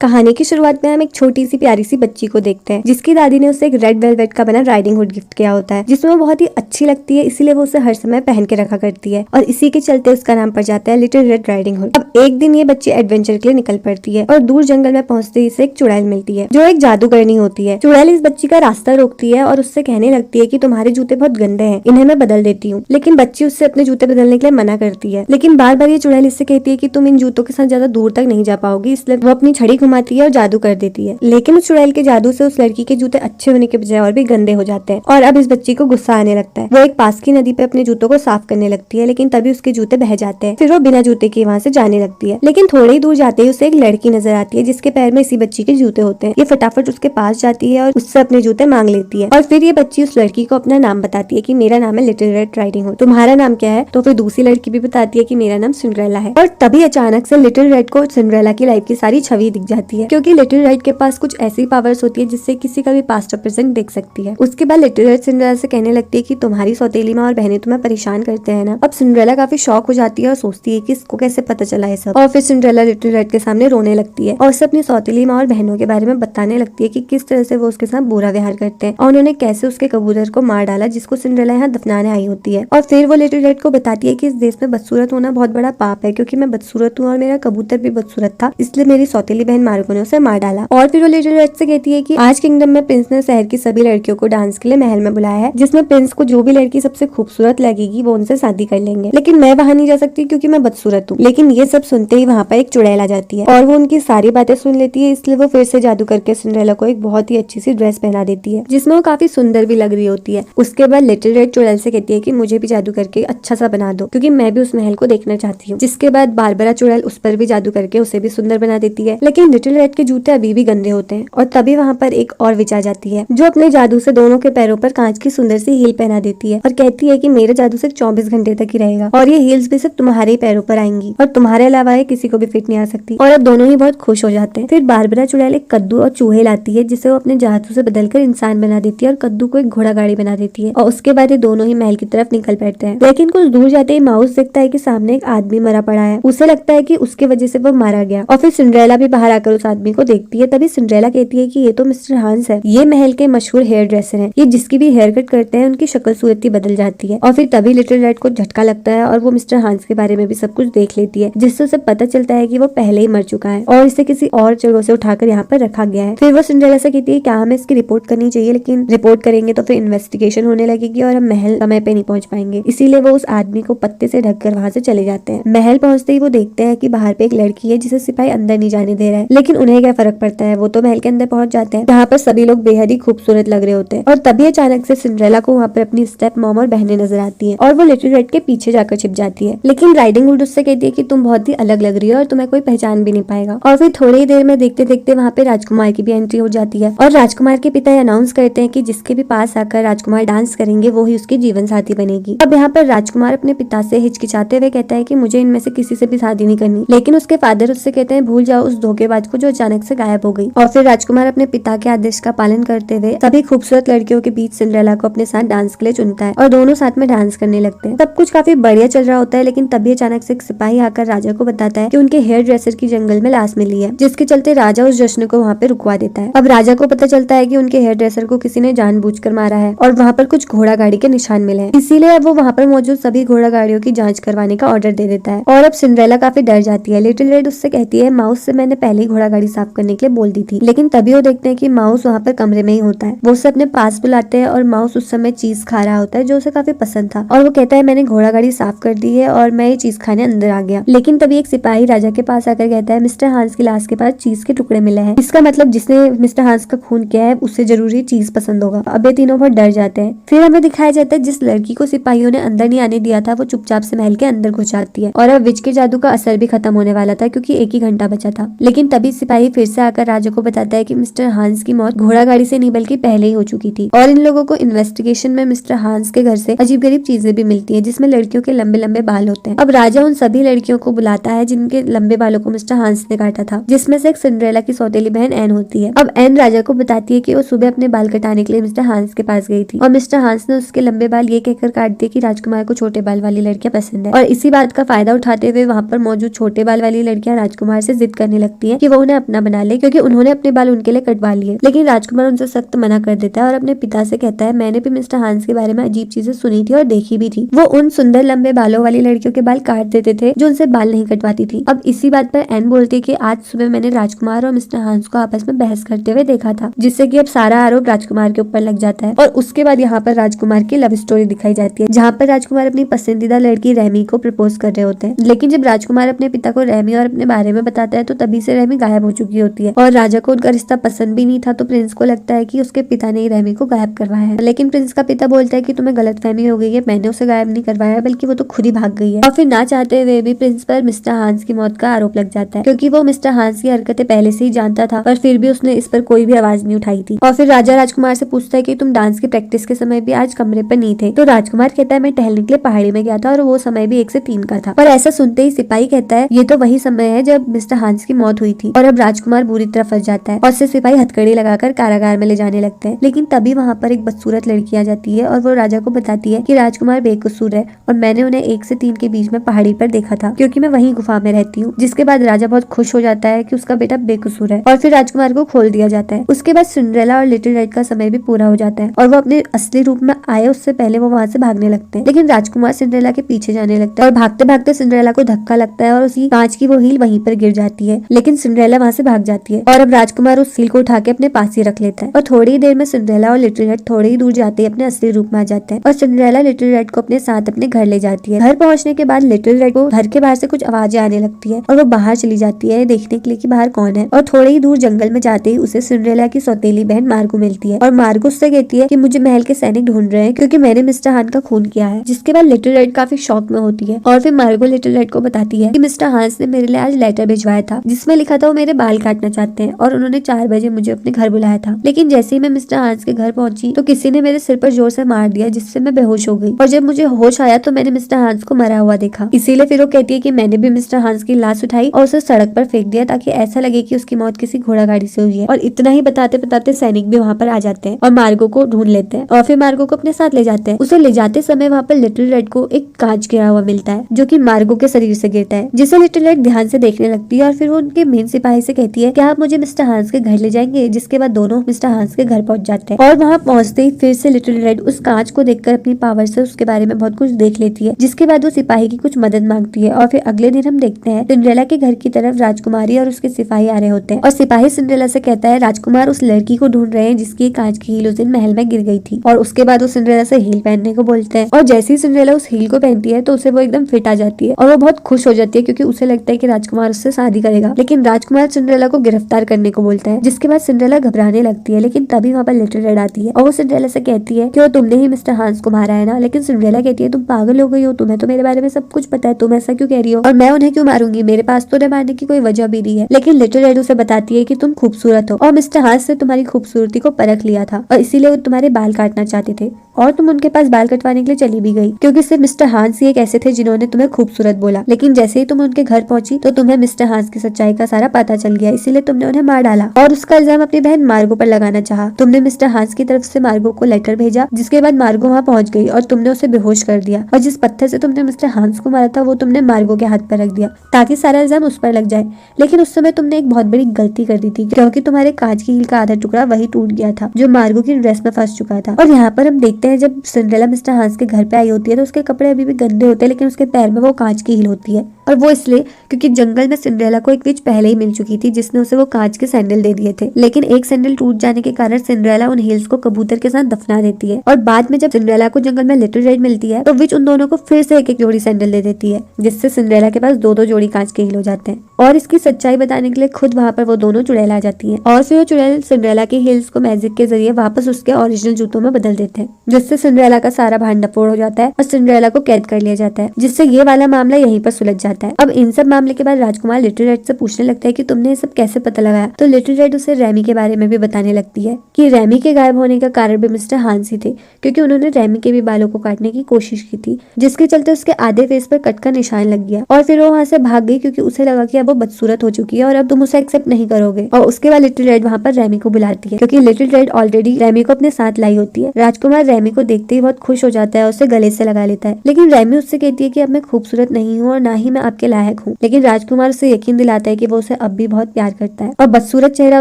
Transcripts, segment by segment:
कहानी की शुरुआत में हम एक छोटी सी प्यारी सी बच्ची को देखते हैं जिसकी दादी ने उसे एक रेड वेलवेट का बना राइडिंग हुड गिफ्ट किया होता है, जिसमें वो बहुत ही अच्छी लगती है, इसीलिए वो उसे हर समय पहन के रखा करती है और इसी के चलते उसका नाम पड़ जाता है लिटिल रेड राइडिंग हुड। अब एक दिन ये बच्ची एडवेंचर के लिए निकल पड़ती है और दूर जंगल में पहुंचते ही इसे एक चुड़ैल मिलती है जो एक जादूगरनी होती है। चुड़ैल इस बच्ची का रास्ता रोकती है और उससे कहने लगती है कि तुम्हारे जूते बहुत गंदे हैं, इन्हें मैं बदल देती हूँ। लेकिन बच्ची उससे अपने जूते बदलने के लिए मना करती है, लेकिन बार बार ये चुड़ैल इससे कहती है कि तुम इन जूतों के साथ ज्यादा दूर तक नहीं जा पाओगी, इसलिए वो अपनी छड़ी घुमाती है और जादू कर देती है। लेकिन उस चुड़ैल के जादू से उस लड़की के जूते अच्छे होने के बजाय और भी गंदे हो जाते हैं और अब इस बच्ची को गुस्सा आने लगता है। वो एक पास की नदी पे अपने जूतों को साफ करने लगती है, लेकिन तभी उसके जूते बह जाते हैं। फिर वो बिना जूते के वहाँ से जाने लगती है, लेकिन थोड़े ही दूर जाते ही उसे एक लड़की नजर आती है जिसके पैर में इसी बच्ची के जूते होते हैं। ये फटाफट उसके पास जाती है और उससे अपने जूते मांग लेती है और फिर ये बच्ची उस लड़की को अपना नाम बताती है कि मेरा नाम है लिटिल रेड राइडिंग हुड, तुम्हारा नाम क्या है? तो फिर दूसरी लड़की भी बताती है कि मेरा नाम सिंड्रेला है। और तभी अचानक से लिटिल रेड को सिंड्रेला की लाइफ की सारी छवि दिख जाती है, क्योंकि लिटिल रेड के पास कुछ ऐसी पावर्स होती है जिससे किसी का भी पास्ट और प्रेजेंट देख सकती है। उसके बाद लिटिल रेड सिंड्रेला से कहने लगती है कि तुम्हारी सौतेली माँ और बहनें तुम्हें परेशान करते हैं ना। अब सिंड्रेला काफी शॉक हो जाती है और सोचती है कि इसको कैसे पता चला है सब, और फिर सिंड्रेला लिटिल रेड के सामने रोने लगती है और उसे अपनी सौतेली माँ और बहनों के बारे में बताने लगती है कि किस तरह से वो उसके साथ बुरा व्यवहार करते हैं और उन्होंने कैसे उसके कबूतर को मार डाला जिसको सिंड्रेला यहाँ दफनाने आई होती है। और फिर वो लिटिल रेड को बताती है कि इस देश में बदसूरत होना बहुत बड़ा पाप है, क्योंकि मैं बदसूरत हूँ और मेरा कबूतर भी बदसूरत था, इसलिए मेरी सौतेली बहन मारुको ने उसे मार डाला। और फिर वो लिटिल रेड से कहती है कि आज किंगडम में प्रिंस ने शहर की सभी लड़कियों को डांस के लिए महल में बुलाया है, जिसमें प्रिंस को जो भी लड़की सबसे खूबसूरत लगेगी वो उनसे शादी कर लेंगे, लेकिन मैं वहाँ नहीं जा सकती क्योंकि मैं बदसूरत हूँ। लेकिन ये सब सुनते ही वहाँ पर एक चुड़ैल आ जाती है और वो उनकी सारी बातें सुन लेती है, इसलिए वो फिर से जादू करके सिंड्रेला को एक बहुत ही अच्छी सी ड्रेस पहना देती है जिसमें वो काफी सुंदर भी लग रही होती है। उसके बाद लिटिल रेड चुड़ैल से कहती है कि मुझे भी जादू करके अच्छा सा बना दो, क्योंकि मैं भी उस महल को देखना चाहती हूँ। जिसके बाद बारबरा चुड़ैल उस पर भी जादू करके उसे भी सुंदर बना देती है, लेकिन लिटिल रेड के जूते अभी भी गंदे होते हैं। और तभी वहाँ पर एक और विच आ जाती है जो अपने जादू से दोनों के पैरों पर कांच की सुंदर सी हील पहना देती है और कहती है कि मेरा जादू सिर्फ 24 घंटे तक ही रहेगा और ये हील्स भी सिर्फ तुम्हारे ही पैरों पर आएंगी और तुम्हारे अलावा ये किसी को भी फिट नहीं आ सकती। और अब दोनों ही बहुत खुश हो जाते हैं। फिर बारबरा चुड़ैल एक कद्दू और चूहे लाती है जिसे वो अपने जादू से बदलकर इंसान बना देती है और कद्दू को एक घोड़ा गाड़ी बना देती है और उसके बाद ये दोनों ही महल की तरफ निकल पड़ते हैं। लेकिन कुछ दूर जाते ही माउस देखता है कि सामने एक आदमी मरा पड़ा है। उसे लगता है कि उसके वजह से वो मारा गया और फिर सिंड्रेला भी बाहर आकर उस आदमी को देखती है। तभी सिंड्रेला कहती है कि ये तो मिस्टर हांस है, ये महल के मशहूर हेयर ड्रेसर हैं, ये जिसकी भी हेयर कट करते हैं उनकी शक्ल सूरत ही बदल जाती है। और फिर तभी लिटिल रेड को झटका लगता है और वो मिस्टर हांस के बारे में भी सब कुछ देख लेती है, जिससे उसे पता चलता है कि वो पहले ही मर चुका है और इसे किसी और जगह से उठाकर यहाँ पर रखा गया है। फिर वो सिंड्रेला से कहती है क्या हमें इसकी रिपोर्ट करनी चाहिए, लेकिन रिपोर्ट करेंगे तो फिर इन्वेस्टिगेशन होने लगेगी और हम महल समय पे नहीं पहुंच पाएंगे, इसीलिए वो उस आदमी को पत्ते से ढककर वहाँ से चले जाते हैं। महल पहुंचते ही वो देखते हैं कि बाहर पे एक लड़की है जिसे सिपाही अंदर नहीं जाने दे रहा है, लेकिन उन्हें क्या फर्क पड़ता है, वो तो महल के अंदर पहुंच जाते हैं जहाँ पर सभी लोग बेहद ही खूबसूरत लग रहे होते हैं। और तभी अचानक से सिंड्रेला को वहाँ पर अपनी स्टेप मॉम और बहनें नजर आती है और वो लिटिल रेड के पीछे जाकर छिप जाती है, लेकिन राइडिंग हुड उससे कहती है कि तुम बहुत ही अलग लग रही हो और तुम्हें कोई पहचान भी नहीं पाएगा। और फिर थोड़ी ही देर में देखते देखते वहाँ पे राजकुमार की भी एंट्री हो जाती है और राजकुमार के पिता अनाउंस करते हैं कि जिसके भी पास आकर राजकुमार डांस करेंगे वो ही उसकी जीवन साथी बनेगी। अब यहाँ पर राजकुमार अपने पिता से हिचकिचाते हुए कहता है कि मुझे इनमें से किसी से भी शादी नहीं करनी, लेकिन उसके फादर उससे कहते हैं भूल जाओ उस धोखेबाज को जो अचानक से गायब हो गई। और फिर राजकुमार अपने पिता के आदेश का पालन करते हुए सभी खूबसूरत लड़कियों के बीच सिंड्रेला को अपने साथ डांस के लिए चुनता है और दोनों साथ में डांस करने लगते हैं। सब कुछ काफी बढ़िया चल रहा होता है, लेकिन तभी अचानक से एक सिपाही आकर राजा को बताता है कि उनके हेयर ड्रेसर की जंगल में लाश मिली है, जिसके चलते राजा उस जश्न को वहाँ पे रुकवा देता है। अब राजा को पता चलता है कि उनके हेयर ड्रेसर को किसी ने जानबूझकर मारा है और वहाँ पर कुछ घोड़ा गाड़ी के निशान मिले हैं, इसीलिए अब वो वहाँ पर मौजूद सभी घोड़ा गाड़ियों की जांच करवाने का ऑर्डर दे देता है। और अब सिंड्रेला काफी डर जाती है। लिटिल रेड उससे कहती है माउस से मैंने पहले ही घोड़ा गाड़ी साफ करने के लिए बोल दी थी, लेकिन तभी वो देखते हैं कि माउस वहाँ पर कमरे में ही होता है। वो उसे अपने पास बुलाते हैं और माउस उस समय चीज खा रहा होता है जो उसे काफी पसंद था और वो कहता है मैंने घोड़ा गाड़ी साफ कर दी है और मैं ये चीज खाने अंदर आ गया। लेकिन तभी एक सिपाही राजा के पास आकर कहता है मिस्टर हांस की लाश के पास चीज के टुकड़े मिले हैं, इसका मतलब जिसने मिस्टर हांस का खून किया है उसे जरूरी चीज पसंद होगा। अब ये तीनों बहुत डर जाते हैं। फिर हमें दिखाया जाता है जिस लड़की को सिपाहियों ने अंदर नहीं आने दिया था वो चुपचाप से महल के अंदर घुस जाती है और अब विच के जादू का असर भी खत्म होने वाला था क्योंकि एक ही घंटा बचा था। लेकिन तभी सिपाही फिर से आकर राजा को बताता है कि मिस्टर हांस की मौत घोड़ा गाड़ी से नहीं बल्कि पहले ही हो चुकी थी और इन लोगों को इन्वेस्टिगेशन में मिस्टर हांस के घर से अजीब गरीब चीजें भी मिलती है जिसमें लड़कियों के लंबे लंबे बाल होते हैं। अब राजा उन सभी लड़कियों को बुलाता है जिनके लंबे बालों को मिस्टर हांस ने काटा था, जिसमें से एक सिंड्रेला की सौतेली बहन एन होती है। अब एन राजा को बताती है कि वो सुबह अपने बाल कटाने के लिए मिस्टर हांस के पास गई थी और मिस्टर हांस ने उसके लंबे बाल ये कहकर काट दिए कि राजकुमार को छोटे बाल वाली लड़कियां पसंद है और इसी बात का फायदा उठाते हुए वहाँ पर मौजूद छोटे बाल वाली लड़कियां राजकुमार से जिद करने लगती हैं कि वो उन्हें अपना बना ले, क्योंकि उन्होंने अपने बाल उनके लिए कटवा लिए। लेकिन राजकुमार उनसे सख्त मना कर देता है और अपने पिता से कहता है, मैंने भी मिस्टर हांस के बारे में अजीब चीजें सुनी थी और देखी भी थी। वो उन सुंदर लंबे बालों वाली लड़कियों के बाल काट देते थे जो उनसे बाल नहीं कटवाती थी। अब इसी बात पर एन बोलती है कि आज सुबह मैंने राजकुमार और मिस्टर हांस को आपस में बहस करते हुए देखा था, जिससे कि अब सारा आरोप राजकुमार के ऊपर लग जाता है। और उसके बाद यहाँ पर राजकुमार की लव स्टोरी दिखाई जाती है, जहाँ पर राजकुमार अपनी पसंदीदा लड़की रेमी को प्रपोज कर रहे होते हैं। लेकिन जब राजकुमार अपने पिता को रेमी और अपने बारे में बताता है तो तभी से रेमी गायब हो चुकी होती है और राजा को उनका रिश्ता पसंद भी नहीं था। तो प्रिंस को लगता है कि उसके पिता ने ही रेमी को गायब करवाया है। लेकिन प्रिंस का पिता बोलता है कि तुम्हें गलतफहमी हो गई है, मैंने उसे गायब नहीं करवाया बल्कि वो तो खुद ही भाग गई है। और फिर ना चाहते हुए भी प्रिंस पर मिस्टर हांस की मौत का आरोप लग जाता है, क्योंकि वो मिस्टर हांस की हरकतें पहले से ही जानता था, पर फिर भी उसने इस पर कोई भी आवाज नहीं उठाई थी। और फिर राजा राजकुमार से पूछता है कि तुम डांस की प्रैक्टिस के समय भी आज कमरे पर नहीं थे। तो राजकुमार कहता है, मैं टहलने के लिए पहाड़ी में गया था और वो समय भी 1 से 3 का था। और ऐसा सुनते ही सिपाही कहता है, ये तो वही समय है जब मिस्टर हांस की मौत हुई थी। और अब राजकुमार बुरी तरह फंस जाता है और उससे सिपाही हथकड़ी लगाकर कारागार में ले जाने लगते हैं। लेकिन तभी वहाँ पर एक बदसूरत लड़की आ जाती है और वो राजा को बताती है कि राजकुमार बेकसूर है और मैंने उन्हें 1 से 3 के बीच में पहाड़ी पर देखा था, क्योंकि मैं वहीं गुफा में रहती हूँ। जिसके बाद राजा बहुत खुश हो जाता है कि उसका बेटा बेकसूर है और फिर राजकुमार को खोल दिया जाता है। उसके बाद सिंड्रेला और लिटिल रेड का समय भी पूरा हो जाता है और वो अपने असली रूप में आए उससे पहले वो वहाँ से भागने लगते हैं। लेकिन राजकुमार सिंड्रेला के पीछे जाने लगता है और भागते भागते सिंड्रेला को धक्का लगता है और उसी कांच की वो हील वहीं पर गिर जाती है। लेकिन सिंड्रेला वहाँ से भाग जाती है और अब राजकुमार उस हील को उठा के अपने पास ही रख लेता है। और थोड़ी ही देर में सिंड्रेला और लिटिल रेड थोड़ी ही दूर जाते ही अपने असली रूप में आ जाते हैं और सिंड्रेला लिटिल रेड को अपने साथ अपने घर ले जाती है। घर पहुंचने के बाद लिटिल रेड को घर के बाहर से कुछ आवाजें आने लगती है और वो बाहर चली जाती है देखने के लिए कि बाहर कौन है। और थोड़ी ही दूर जंगल में जाते ही उसे सिंड्रेला की सौतेली बहन मार्गो मिलती है और मार्गो उससे कहती है कि मुझे महल के सैनिक ढूंढ रहे हैं क्योंकि मैंने मिस्टर हान का खून किया है। जिसके बाद लिटिल रेड काफी शॉक में होती है और फिर मार्गो लिटिल रेड को बताती है कि मिस्टर हांस ने मेरे लिए आज लेटर भिजवाया था जिसमें लिखा था वो मेरे बाल काटना चाहते हैं और उन्होंने 4 बजे मुझे अपने घर बुलाया था। लेकिन जैसे ही मैं मिस्टर हांस के घर पहुंची तो किसी ने मेरे सिर पर जोर से मार दिया जिससे मैं बेहोश हो गई और जब मुझे होश आया तो मैंने मिस्टर हांस को मरा हुआ देखा। इसीलिए फिर वो कहती है कि मैंने भी मिस्टर हांस की लाश उठाई और उसे सड़क पर फेंक दिया ताकि ऐसा लगे कि उसकी मौत किसी घोड़ा गाड़ी से हुई है। और इतना ही बताते बताते सैनिक भी वहाँ पर आ जाते हैं और मार्गो को ढूंढ लेते हैं और फिर मार्गो को अपने साथ ले जाते हैं। उसे ले जाते समय वहाँ पर लिटिल रेड को एक कांच गिरा हुआ मिलता है जो कि मार्गो के शरीर से गिरता है, जिसे लिटिल रेड ध्यान से देखने लगती है और फिर वो उनके मेन सिपाही से कहती है कि आप मुझे मिस्टर हांस के घर ले जाएंगे। जिसके बाद दोनों मिस्टर हांस के घर पहुंच जाते हैं और वहाँ पहुंचते ही फिर से लिटिल रेड उस कांच को देखकर अपनी पावर से उसके बारे में बहुत कुछ देख लेती है। जिसके बाद वो सिपाही की कुछ मदद मांगती है और फिर अगले दिन हम देखते हैं सिंड्रेला के घर की तरफ राजकुमारी और उसके सिपाही आ रहे होते हैं और सिपाही सिंड्रेला से कहता है राजकुमार उस लड़की को ढूंढ रहे हैं जिसकी कांच की हील उस दिन महल में गिर गई थी। और उसके बाद वो सिंड्रेला से हील पहनने को बोलते हैं और जैसे ही सिंड्रेला उस हील को पहनती है तो उसे वो एकदम फिट आ जाती है और वो बहुत खुश हो जाती है क्योंकि उसे लगता है कि राजकुमार उससे शादी करेगा। लेकिन राजकुमार सिंड्रेला को गिरफ्तार करने को बोलता है। जिसके बाद सिंड्रेला घबराने लगती है। लेकिन तभी वहाँ पर लिटिल रेड आती है और वो सिंड्रेला से कहती है कि वो तुमने ही मिस्टर हांस को मारा है ना। लेकिन सिंड्रेला कहती है तुम पागल हो गई हो, तुम्हें तो मेरे बारे में सब कुछ पता है, तुम ऐसा क्यों कह रही हो और मैं उन्हें क्यों मारूंगी, मेरे पास तो उन्हें मारने की कोई वजह भी नहीं है। लेकिन लिटिल रेड उसे बताती है कि तुम खूबसूरत हो और मिस्टर हांस से तुम्हारी खूबसूरती को परख लिया था और इसीलिए वो तुम्हारे बाल काटना चाहते थे और तुम उनके पास बाल कटवाने के लिए चली भी गई क्योंकि सिर्फ मिस्टर हांस ही एक ऐसे थे जिन्होंने तुम्हें खूबसूरत बोला। लेकिन जैसे ही तुम उनके घर पहुंची तो तुम्हें मिस्टर हांस की सच्चाई का सारा पता चल गया, इसीलिए तुमने उन्हें मार डाला और उसका इल्जाम अपनी बहन मार्गो पर लगाना चाहा। तुमने मिस्टर हांस की तरफ से मार्गो को लेटर भेजा जिसके बाद मार्गो वहाँ पहुंच गई और तुमने उसे बेहोश कर दिया और जिस पत्थर से तुमने मिस्टर हांस को मारा था वो तुमने मार्गो के हाथ पर रख दिया ताकि सारा इल्जाम उस पर लग जाए। लेकिन उस समय तुमने एक बहुत बड़ी गलती कर दी थी क्योंकि तुम्हारे कांच की हील का आधा टुकड़ा वही टूट गया था जो मार्गो की ड्रेस में फंस चुका था। और यहाँ पर हम देखते हैं जब सिंड्रेला मिस्टर हांस के घर पे आई होती है तो उसके कपड़े अभी भी गंदे होते हैं लेकिन उसके पैर में वो कांच की हील होती है और वो इसलिए क्योंकि जंगल में सिंड्रेला को एक विच पहले ही मिल चुकी थी जिसने उसे वो कांच के सैंडल दे दिए थे। लेकिन एक सैंडल टूट जाने के कारण सिंड्रेला उन हील्स को कबूतर के साथ दफना देती है और बाद में जब सिंड्रेला को जंगल में लिटिल रेड मिलती है तो विच उन दोनों को फिर से एक एक जोड़ी सैंडल दे देती है जिससे सिंड्रेला के पास 2-2 जोड़ी कांच के हील हो जाते हैं। और इसकी सच्चाई बताने के लिए खुद वहाँ पर वो दोनों चुड़ैल आ जाती है और फिर वो चुड़ैल सिंड्रेला के हील्स को मैजिक के जरिए वापस उसके ओरिजिनल जूतों में बदल देते हैं जिससे सिंड्रेला का सारा भांडाफोड़ हो जाता है और सिंड्रेला को कैद कर लिया जाता है जिससे ये वाला मामला यहीं पर सुलझ जाता है। अब इन सब मामले के बाद राजकुमार लिटिल रेड से पूछने लगता है कि तुमने ये सब कैसे पता लगाया। तो लिटिल रेड उसे रेमी के बारे में भी बताने लगती है कि रेमी के गायब होने का कारण भी मिस्टर हांस ही थे क्योंकि उन्होंने रेमी के भी बालों को काटने की कोशिश की थी जिसके चलते उसके आधे फेस पर कट का निशान लग गया और फिर वो वहाँ से भाग गई क्योंकि उसे लगा कि अब वो बदसूरत हो चुकी है और अब तुम उसे एक्सेप्ट नहीं करोगे। और उसके बाद लिटिल रेड वहाँ पर रेमी को बुलाती है क्योंकि लिटिल रेड ऑलरेडी रेमी को अपने साथ लाई होती है। राजकुमार रेमी को देखते ही बहुत खुश हो जाता है और उसे गले से लगा लेता है। लेकिन रेमी उससे कहती है कि अब मैं खूबसूरत नहीं हूँ और ना ही मैं आपके लायक हूँ। लेकिन राजकुमार उसे यकीन दिलाता है कि वो उसे अब भी बहुत प्यार करता है और बदसूरत चेहरा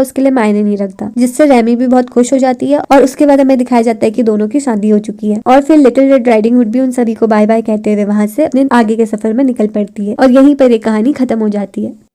उसके लिए मायने नहीं रखता, जिससे रेमी भी बहुत खुश हो जाती है। और उसके बाद हमें दिखाया जाता है कि दोनों की शादी हो चुकी है और फिर लिटिल रेड राइडिंग हुड भी उन सभी को बाय बाय कहते हुए वहां से अपने आगे के सफर में निकल पड़ती है और यहीं पर ये कहानी खत्म हो जाती है।